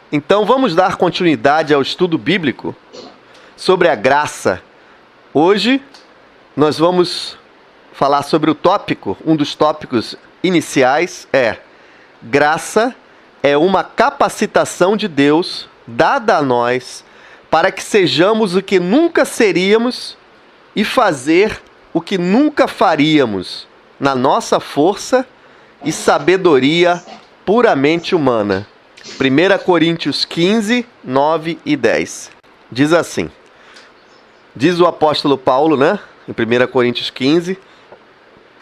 Então vamos dar continuidade ao estudo bíblico sobre a graça. Hoje nós vamos falar sobre o tópico, um dos tópicos iniciais é: graça é uma capacitação de Deus dada a nós para que sejamos o que nunca seríamos e fazer o que nunca faríamos na nossa força e sabedoria puramente humana. 1 Coríntios 15, 9 e 10. Diz assim, diz o apóstolo Paulo, né? Em 1 Coríntios 15,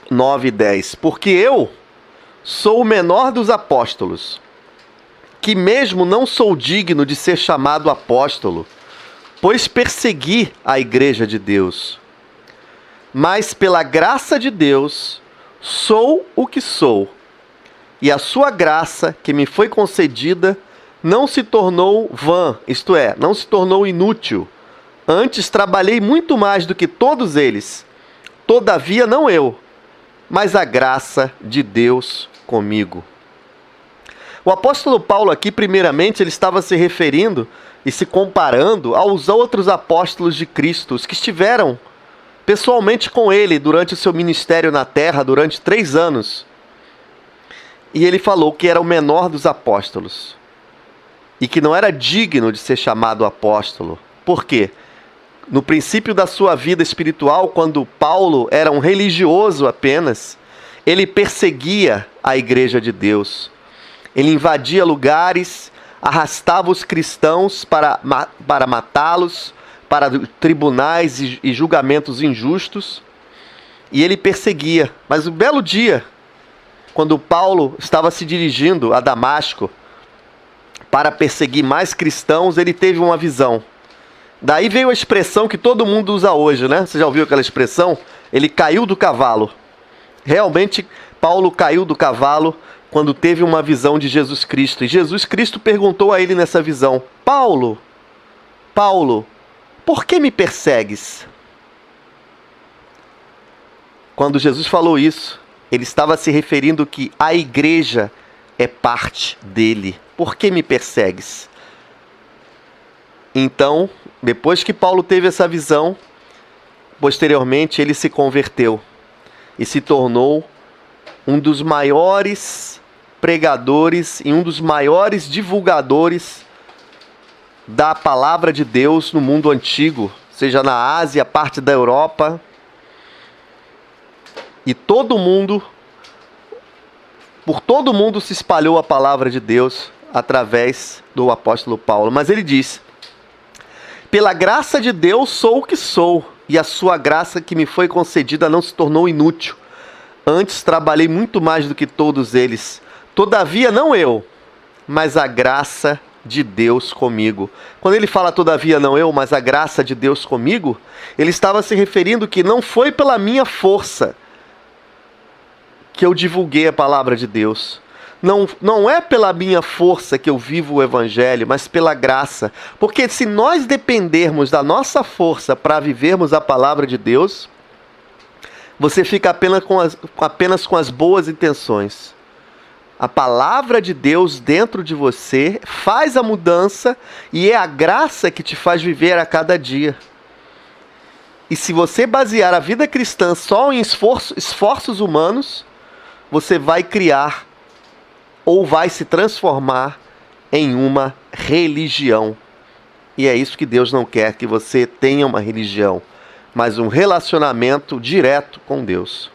9 e 10. Porque eu sou o menor dos apóstolos, que mesmo não sou digno de ser chamado apóstolo, pois persegui a igreja de Deus. Mas pela graça de Deus, sou o que sou. E a sua graça, que me foi concedida, não se tornou vã, isto é, não se tornou inútil. Antes trabalhei muito mais do que todos eles. Todavia não eu, mas a graça de Deus comigo. O apóstolo Paulo aqui, primeiramente, ele estava se referindo e se comparando aos outros apóstolos de Cristo, os que estiveram pessoalmente com ele durante o seu ministério na terra, durante 3 anos. E ele falou que era o menor dos apóstolos e que não era digno de ser chamado apóstolo. Por quê? No princípio da sua vida espiritual, quando Paulo era um religioso apenas, ele perseguia a igreja de Deus. Ele invadia lugares, arrastava os cristãos para matá-los, para tribunais e julgamentos injustos. E ele perseguia. Mas um belo dia, quando Paulo estava se dirigindo a Damasco para perseguir mais cristãos, ele teve uma visão. Daí veio a expressão que todo mundo usa hoje, né? Você já ouviu aquela expressão? Ele caiu do cavalo. Realmente, Paulo caiu do cavalo quando teve uma visão de Jesus Cristo. E Jesus Cristo perguntou a ele nessa visão: Paulo, Paulo, por que me persegues? Quando Jesus falou isso, ele estava se referindo que a igreja é parte dele. Por que me persegues? Então, depois que Paulo teve essa visão, posteriormente ele se converteu e se tornou um dos maiores pregadores e um dos maiores divulgadores da palavra de Deus no mundo antigo, seja na Ásia, parte da Europa. E por todo mundo se espalhou a palavra de Deus através do apóstolo Paulo. Mas ele diz: pela graça de Deus sou o que sou, e a sua graça que me foi concedida não se tornou inútil. Antes trabalhei muito mais do que todos eles. Todavia não eu, mas a graça de Deus comigo. Quando ele fala todavia não eu, mas a graça de Deus comigo, ele estava se referindo que não foi pela minha força que eu divulguei a palavra de Deus. Não é pela minha força que eu vivo o evangelho, mas pela graça. Porque se nós dependermos da nossa força para vivermos a palavra de Deus, você fica apenas com as boas intenções. A palavra de Deus dentro de você faz a mudança e é a graça que te faz viver a cada dia. E se você basear a vida cristã só em esforços humanos, você vai criar ou vai se transformar em uma religião. E é isso que Deus não quer, que você tenha uma religião, mas um relacionamento direto com Deus.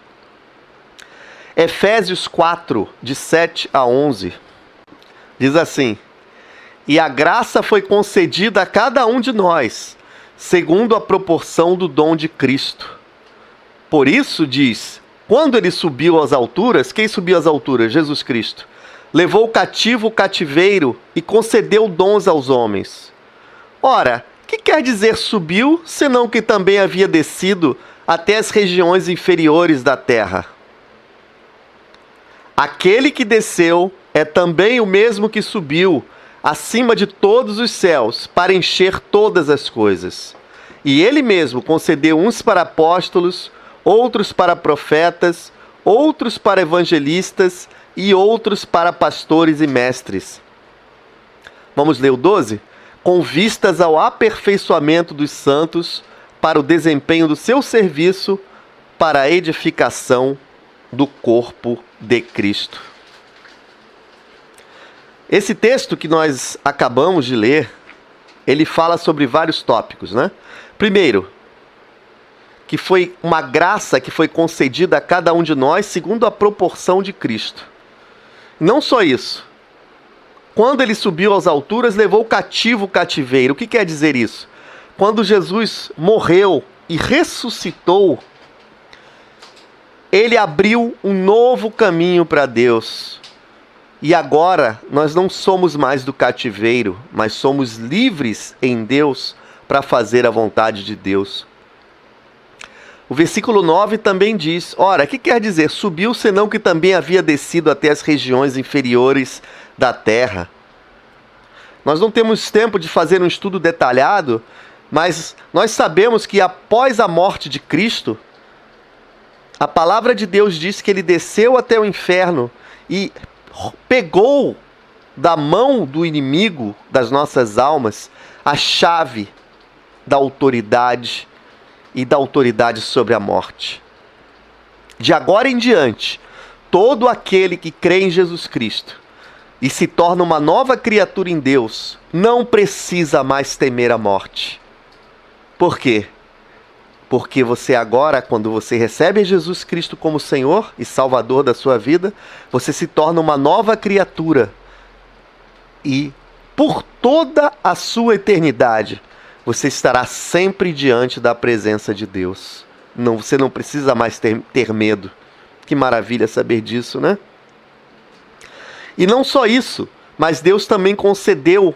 Efésios 4, de 7 a 11, diz assim: e a graça foi concedida a cada um de nós, segundo a proporção do dom de Cristo. Por isso diz: quando ele subiu às alturas, quem subiu às alturas? Jesus Cristo. Levou cativo o cativeiro e concedeu dons aos homens. Ora, que quer dizer subiu, senão que também havia descido até as regiões inferiores da terra? Aquele que desceu é também o mesmo que subiu acima de todos os céus para encher todas as coisas. E ele mesmo concedeu uns para apóstolos, outros para profetas, outros para evangelistas e outros para pastores e mestres, Vamos ler o 12? Com vistas ao aperfeiçoamento dos santos para o desempenho do seu serviço para a edificação do corpo de Cristo. Esse texto que nós acabamos de ler, ele fala sobre vários tópicos, né? Primeiro, que foi uma graça que foi concedida a cada um de nós segundo a proporção de Cristo. Não só isso. Quando ele subiu às alturas, levou cativo o cativeiro. O que quer dizer isso? Quando Jesus morreu e ressuscitou, ele abriu um novo caminho para Deus. E agora nós não somos mais do cativeiro, mas somos livres em Deus para fazer a vontade de Deus. O versículo 9 também diz, ora, o que quer dizer? Subiu, senão que também havia descido até as regiões inferiores da terra. Nós não temos tempo de fazer um estudo detalhado, mas nós sabemos que após a morte de Cristo, a palavra de Deus diz que ele desceu até o inferno e pegou da mão do inimigo das nossas almas a chave da autoridade e da autoridade sobre a morte. De agora em diante, todo aquele que crê em Jesus Cristo e se torna uma nova criatura em Deus, não precisa mais temer a morte. Por quê? Porque você agora, quando você recebe Jesus Cristo como Senhor e Salvador da sua vida, você se torna uma nova criatura. E por toda a sua eternidade, você estará sempre diante da presença de Deus. Você não precisa mais ter medo. Que maravilha saber disso, né? E não só isso, mas Deus também concedeu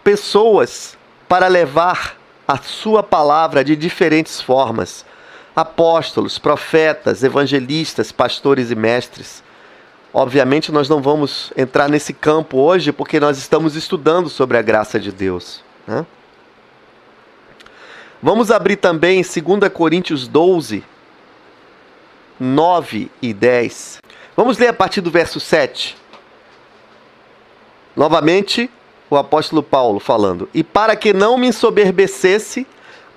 pessoas para levar a sua palavra de diferentes formas. Apóstolos, profetas, evangelistas, pastores e mestres. Obviamente nós não vamos entrar nesse campo hoje porque nós estamos estudando sobre a graça de Deus, né? Vamos abrir também em 2 Coríntios 12, 9 e 10. Vamos ler a partir do verso 7. Novamente, o apóstolo Paulo falando. E para que não me ensoberbecesse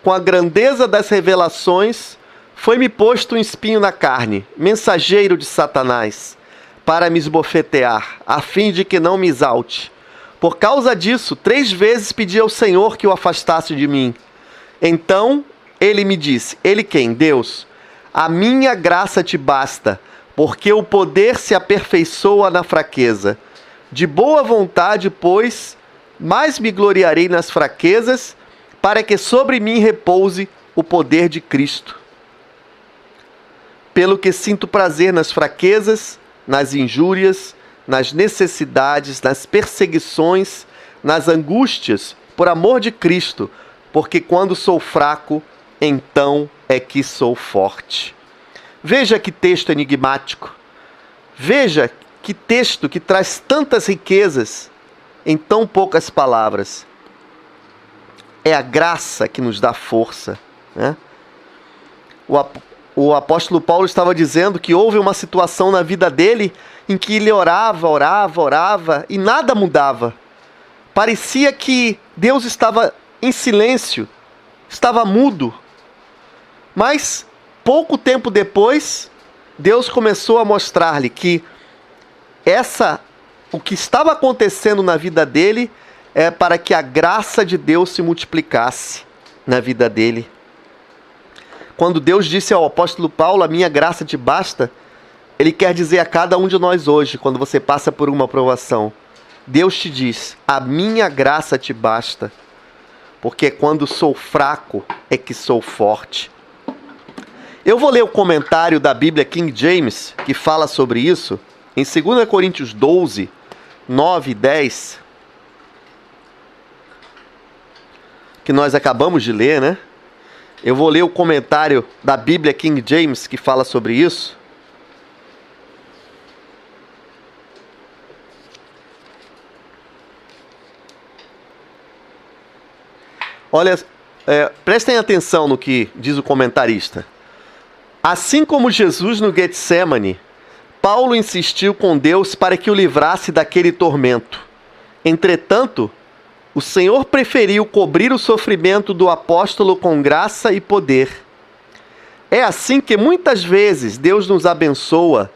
com a grandeza das revelações, foi-me posto um espinho na carne, mensageiro de Satanás, para me esbofetear, a fim de que não me exalte. Por causa disso, 3 vezes pedi ao Senhor que o afastasse de mim. Então ele me disse, ele quem? Deus, a minha graça te basta, porque o poder se aperfeiçoa na fraqueza. De boa vontade, pois, mais me gloriarei nas fraquezas, para que sobre mim repouse o poder de Cristo. Pelo que sinto prazer nas fraquezas, nas injúrias, nas necessidades, nas perseguições, nas angústias, por amor de Cristo, porque quando sou fraco, então é que sou forte. Veja que texto enigmático. Veja que texto que traz tantas riquezas em tão poucas palavras. É a graça que nos dá força, né? O apóstolo Paulo estava dizendo que houve uma situação na vida dele em que ele orava e nada mudava. Parecia que Deus estava em silêncio, estava mudo. Mas, pouco tempo depois, Deus começou a mostrar-lhe que o que estava acontecendo na vida dele é para que a graça de Deus se multiplicasse na vida dele. Quando Deus disse ao apóstolo Paulo, a minha graça te basta, ele quer dizer a cada um de nós hoje, quando você passa por uma provação, Deus te diz, a minha graça te basta, porque quando sou fraco é que sou forte. Eu vou ler o comentário da Bíblia King James, que fala sobre isso, em 2 Coríntios 12, 9 e 10, que nós acabamos de ler, né? Eu vou ler o comentário da Bíblia King James, que fala sobre isso. Olha, prestem atenção no que diz o comentarista. Assim como Jesus no Getsemane, Paulo insistiu com Deus para que o livrasse daquele tormento. Entretanto, o Senhor preferiu cobrir o sofrimento do apóstolo com graça e poder. É assim que muitas vezes Deus nos abençoa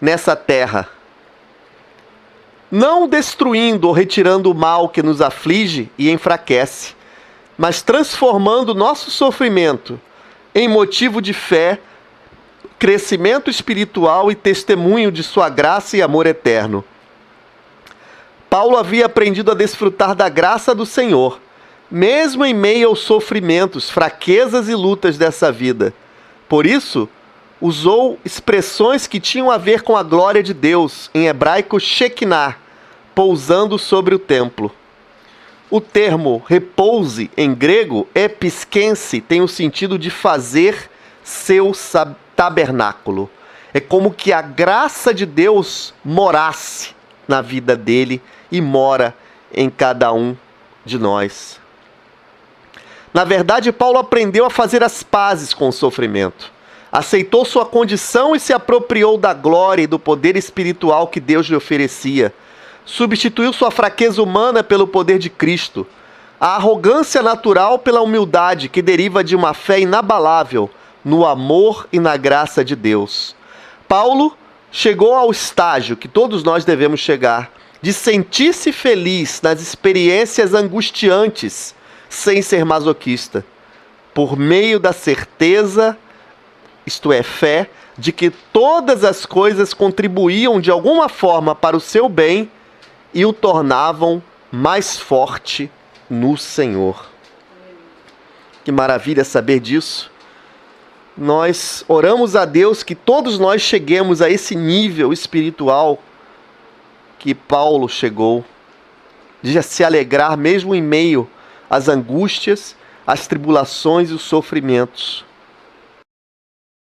nessa terra, não destruindo ou retirando o mal que nos aflige e enfraquece, mas transformando nosso sofrimento em motivo de fé, crescimento espiritual e testemunho de sua graça e amor eterno. Paulo havia aprendido a desfrutar da graça do Senhor, mesmo em meio aos sofrimentos, fraquezas e lutas dessa vida. Por isso, usou expressões que tinham a ver com a glória de Deus, em hebraico Shekinah, pousando sobre o templo. O termo repouse, em grego, episkense, tem o sentido de fazer seu tabernáculo. É como que a graça de Deus morasse na vida dele e mora em cada um de nós. Na verdade, Paulo aprendeu a fazer as pazes com o sofrimento. Aceitou sua condição e se apropriou da glória e do poder espiritual que Deus lhe oferecia. Substituiu sua fraqueza humana pelo poder de Cristo, a arrogância natural pela humildade que deriva de uma fé inabalável no amor e na graça de Deus. Paulo chegou ao estágio que todos nós devemos chegar, de sentir-se feliz nas experiências angustiantes, sem ser masoquista, por meio da certeza, isto é, fé, de que todas as coisas contribuíam de alguma forma para o seu bem e o tornavam mais forte no Senhor. Que maravilha saber disso. Nós oramos a Deus que todos nós cheguemos a esse nível espiritual que Paulo chegou, de se alegrar mesmo em meio às angústias, às tribulações e os sofrimentos.